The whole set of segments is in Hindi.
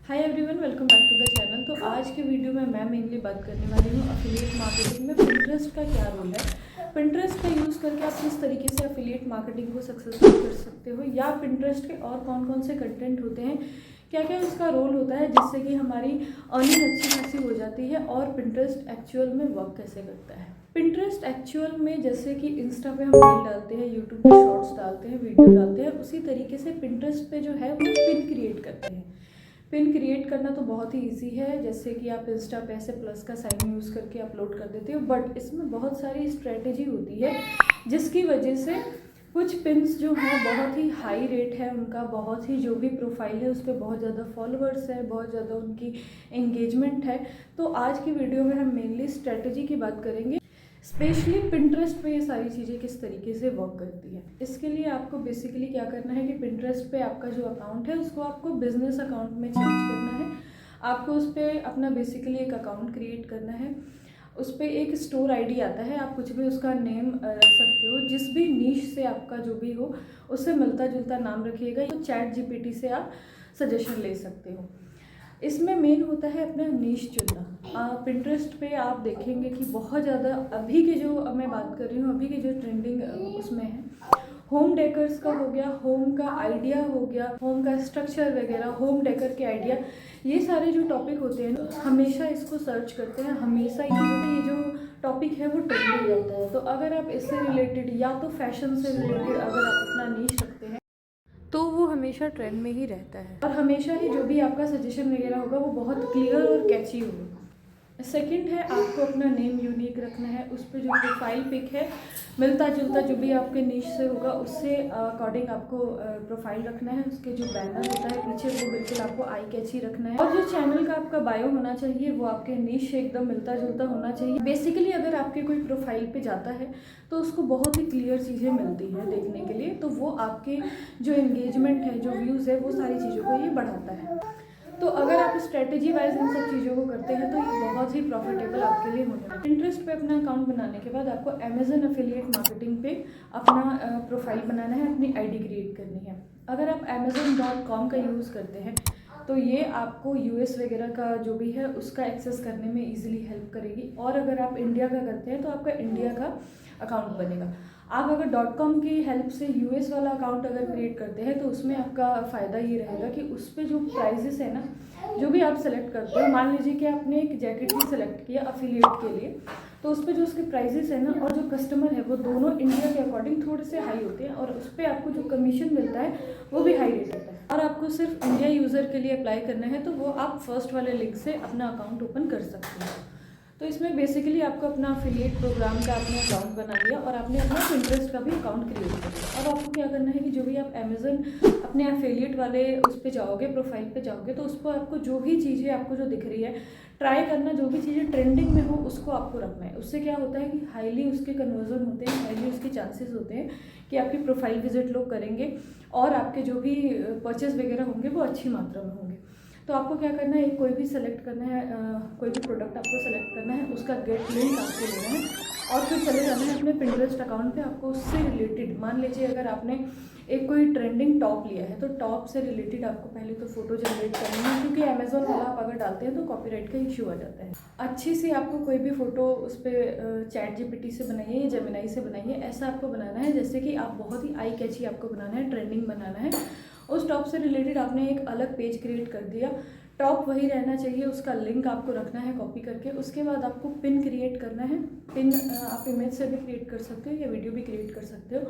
Hi everyone, welcome back to the channel. तो आज के वीडियो में मैं मेनली बात करने वाली हूँ एफिलिएट मार्केटिंग में पिंटरेस्ट का क्या रोल है। पिंटरेस्ट का यूज़ करके आप किस तरीके से एफिलिएट मार्केटिंग को सक्सेसफुल कर सकते हो, या पिंटरेस्ट के और कौन कौन से कंटेंट होते हैं, क्या क्या उसका रोल होता है जिससे कि हमारी अर्निंग अच्छी खासी हो जाती है, और पिंटरेस्ट एक्चुअल में वर्क कैसे करता है। पिंटरेस्ट एक्चुअल में जैसे कि इंस्टा पे हम रील डालते हैं, यूट्यूब पे शॉर्ट्स डालते हैं, वीडियो डालते हैं, उसी तरीके से पिंटरेस्ट पे जो है वो पिन क्रिएट करते हैं। पिन क्रिएट करना तो बहुत ही इजी है, जैसे कि आप इंस्टा पे ऐसे प्लस का साइन यूज़ करके अपलोड कर देते हो, बट इसमें बहुत सारी स्ट्रेटेजी होती है जिसकी वजह से कुछ पिन्स जो हैं बहुत ही हाई रेट है उनका, बहुत ही जो भी प्रोफाइल है उस पर बहुत ज़्यादा फॉलोअर्स है, बहुत ज़्यादा उनकी एंगेजमेंट है। तो आज की वीडियो में हम मेनली स्ट्रेटेजी की बात करेंगे, स्पेशली पिंटरेस्ट पे ये सारी चीज़ें किस तरीके से वर्क करती है। इसके लिए आपको बेसिकली क्या करना है कि पिंटरेस्ट पे आपका जो अकाउंट है उसको आपको बिजनेस अकाउंट में चेंज करना है। आपको उस पर अपना बेसिकली एक अकाउंट क्रिएट करना है। उस पर एक स्टोर आईडी आता है, आप कुछ भी उसका नेम रख सकते हो, जिस भी नीश से आपका जो भी हो उससे मिलता जुलता नाम रखिएगा। तो चैट जीपीटी से आप सजेशन ले सकते हो। इसमें मेन होता है अपना नीश चुनना। पिंटरेस्ट पे आप देखेंगे कि बहुत ज़्यादा अभी के जो मैं बात कर रही हूँ, अभी के जो ट्रेंडिंग उसमें है, होम डेकर्स का हो गया, होम का आइडिया हो गया, होम का स्ट्रक्चर वगैरह, होम डेकर के आइडिया, ये सारे जो टॉपिक होते हैं ना, हमेशा इसको सर्च करते हैं, हमेशा ये जो टॉपिक है वो ट्रेंडिंग रहता है। तो अगर आप इससे रिलेटेड या तो फैशन से रिलेटेड अगर आप अपना नीश रखते हैं तो वो हमेशा ट्रेंड में ही रहता है, और हमेशा ही जो भी आपका सजेशन वगैरह होगा वो बहुत क्लियर और कैची होगा। सेकंड है, आपको अपना नेम यूनिक रखना है। उस पर जो प्रोफाइल पिक है मिलता जुलता जो भी आपके नीश से होगा उससे अकॉर्डिंग आपको प्रोफाइल रखना है। उसके जो बैनर होता है पीछे वो बिल्कुल आपको आई कैची रखना है, और जो चैनल का आपका बायो होना चाहिए वो आपके नीश से एकदम मिलता जुलता होना चाहिए। बेसिकली अगर आपके कोई प्रोफाइल पे जाता है तो उसको बहुत ही क्लियर चीज़ें मिलती हैं देखने के लिए, तो वो आपके जो एंगेजमेंट है, जो व्यूज़ है, वो सारी चीज़ों को ये बढ़ाता है। तो अगर आप स्ट्रेटेजी वाइज इन सब चीज़ों को करते हैं तो ये बहुत ही प्रॉफिटेबल आपके लिए होने वाला है। पिंटरेस्ट पे अपना अकाउंट बनाने के बाद आपको अमेजन एफिलिएट मार्केटिंग पे अपना प्रोफाइल बनाना है, अपनी आईडी क्रिएट करनी है। अगर आप amazon.com का यूज़ करते हैं तो ये आपको यूएस वगैरह का जो भी है उसका एक्सेस करने में इजीली हेल्प करेगी, और अगर आप इंडिया का करते हैं तो आपका इंडिया का अकाउंट बनेगा। आप अगर .com की हेल्प से यूएस वाला अकाउंट अगर क्रिएट करते हैं तो उसमें आपका फ़ायदा ये रहेगा कि उस पर जो प्राइजेस है ना, जो भी आप सेलेक्ट करते हो, मान लीजिए कि आपने एक जैकेट भी सेलेक्ट किया अफिलिएट के लिए, तो उस पर जो उसके प्राइजेस है ना और जो कस्टमर है वो दोनों इंडिया के अकॉर्डिंग थोड़े से हाई होते हैं, और उस पर आपको जो कमीशन मिलता है वो भी हाई रेट होता है। और आपको सिर्फ इंडिया यूज़र के लिए अप्लाई करना है, तो वो आप फर्स्ट वाले लिंक से अपना अकाउंट ओपन कर सकते हो। तो इसमें बेसिकली आपको अपना अफिलिएट प्रोग्राम का आपने अकाउंट बना लिया और आपने अपना पिंटरेस्ट का भी अकाउंट क्रिएट कर दिया। अब आपको क्या करना है कि जो भी आप अमेजन अपने अफिलिएट वाले उस पर जाओगे, प्रोफाइल पे जाओगे, तो उस पर आपको जो भी चीज़ें आपको जो दिख रही है ट्राई करना, जो भी चीज़ें ट्रेंडिंग में हो उसको आपको रखना है। उससे क्या होता है कि हाईली उसके कन्वर्जन होते हैं, हाईली उसके चांसेस होते हैं कि आपकी प्रोफाइल विजिट लोग करेंगे और आपके जो भी परचेस वगैरह होंगे वो अच्छी मात्रा में होंगे। तो आपको क्या करना है, कोई भी सेलेक्ट करना है, कोई भी प्रोडक्ट आपको सेलेक्ट करना है, उसका गेट लिंक आपको लेना है और फिर चले जाना है अपने पिंटरेस्ट अकाउंट पे। आपको उससे रिलेटेड, मान लीजिए अगर आपने एक कोई ट्रेंडिंग टॉप लिया है तो टॉप से रिलेटेड आपको पहले तो फोटो जनरेट करनी है, क्योंकि अमेजोन वाला आप अगर डालते हैं तो कॉपीराइट का इश्यू आ जाता है। अच्छी सी आपको कोई भी फोटो उस पर चैट जीपीटी से बनाइए या जेमिनाई से बनाइए, ऐसा आपको बनाना है जैसे कि आप बहुत ही आई कैची आपको बनाना है, ट्रेंडिंग बनाना है। उस टॉप से रिलेटेड आपने एक अलग पेज क्रिएट कर दिया, टॉप वही रहना चाहिए, उसका लिंक आपको रखना है कॉपी करके। उसके बाद आपको पिन क्रिएट करना है। पिन आप इमेज से भी क्रिएट कर सकते हो या वीडियो भी क्रिएट कर सकते हो।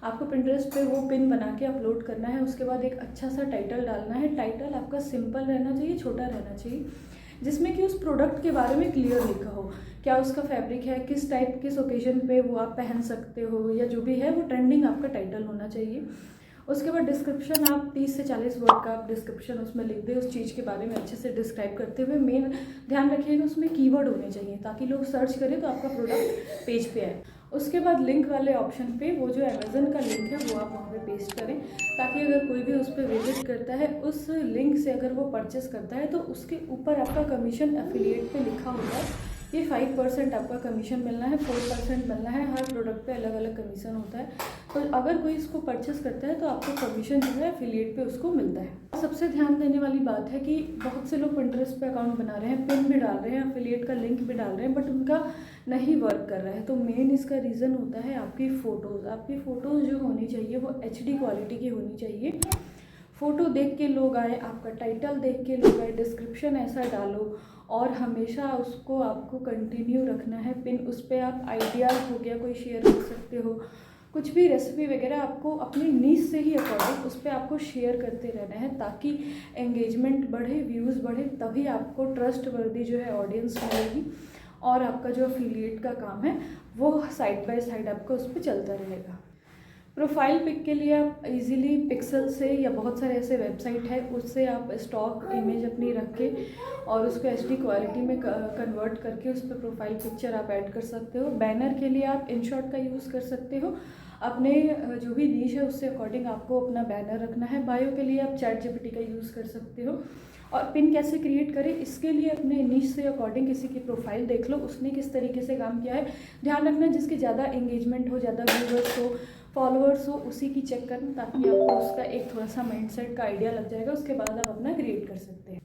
आपको पिंटरेस्ट पे वो पिन बना के अपलोड करना है। उसके बाद एक अच्छा सा टाइटल डालना है। टाइटल आपका सिंपल रहना चाहिए, छोटा रहना चाहिए, जिसमें कि उस प्रोडक्ट के बारे में क्लियर लिखा हो, क्या उसका फैब्रिक है, किस टाइप, किस ओकेजन पे वो आप पहन सकते हो, या जो भी है वो ट्रेंडिंग आपका टाइटल होना चाहिए। उसके बाद डिस्क्रिप्शन आप 30 से 40 वर्ड का आप डिस्क्रिप्शन उसमें लिख दें, उस चीज़ के बारे में अच्छे से डिस्क्राइब करते हुए। मेन ध्यान रखिएगा उसमें कीवर्ड होने चाहिए ताकि लोग सर्च करें तो आपका प्रोडक्ट पेज पे आए। उसके बाद लिंक वाले ऑप्शन पे वो जो अमेजन का लिंक है वो आप वहाँ पे पेस्ट करें, ताकि अगर कोई भी उस पर विजिट करता है, उस लिंक से अगर वो परचेस करता है तो उसके ऊपर आपका कमीशन एफिलिएट पे लिखा होता है कि 5% आपका कमीशन मिलना है, 4% मिलना है। हर प्रोडक्ट पे अलग अलग कमीशन होता है। तो अगर कोई इसको परचेस करता है तो आपको कमीशन जो है एफिलिएट पे उसको मिलता है। सबसे ध्यान देने वाली बात है कि बहुत से लोग पिंटरेस्ट पे अकाउंट बना रहे हैं, पिन भी डाल रहे हैं, एफिलिएट का लिंक भी डाल रहे हैं, बट उनका नहीं वर्क कर रहा है। तो मेन इसका रीज़न होता है आपकी फ़ोटोज़। आपकी फ़ोटोज़ जो होनी चाहिए वो HD क्वालिटी की होनी चाहिए। फ़ोटो देख के लोग आए, आपका टाइटल देख के लोग आए, डिस्क्रिप्शन ऐसा डालो और हमेशा उसको आपको कंटिन्यू रखना है। पिन उस पर आप आइडियाज़ हो गया कोई शेयर कर सकते हो, कुछ भी रेसिपी वगैरह आपको अपनी नीश से ही अकॉर्डिंग उस पर आपको शेयर करते रहना है ताकि एंगेजमेंट बढ़े, व्यूज़ बढ़े, तभी आपको ट्रस्ट वर्दी जो है ऑडियंस मिलेगी और आपका जो एफिलिएट का काम है वो साइड बाय साइड आपका उस पर चलता रहेगा। प्रोफाइल पिक के लिए आप इजीली पिक्सल से या बहुत सारे ऐसे वेबसाइट है उससे आप स्टॉक इमेज अपनी रख के और उसको HD क्वालिटी में कन्वर्ट करके उस पर प्रोफाइल पिक्चर आप ऐड कर सकते हो। बैनर के लिए आप InShot का यूज़ कर सकते हो। अपने जो भी नीश है उससे अकॉर्डिंग आपको अपना बैनर रखना है। बायो के लिए आप ChatGPT का यूज़ कर सकते हो। और पिन कैसे क्रिएट करें इसके लिए अपने नीश से अकॉर्डिंग किसी की प्रोफाइल देख लो, उसने किस तरीके से काम किया है। ध्यान रखना जिसकी ज़्यादा एंगेजमेंट हो, ज़्यादा व्यूवर्स हो, फॉलोअर्स हो, उसी की चेक करना ताकि आपको उसका एक थोड़ा सा माइंडसेट का आइडिया लग जाएगा। उसके बाद आप अपना क्रिएट कर सकते हैं।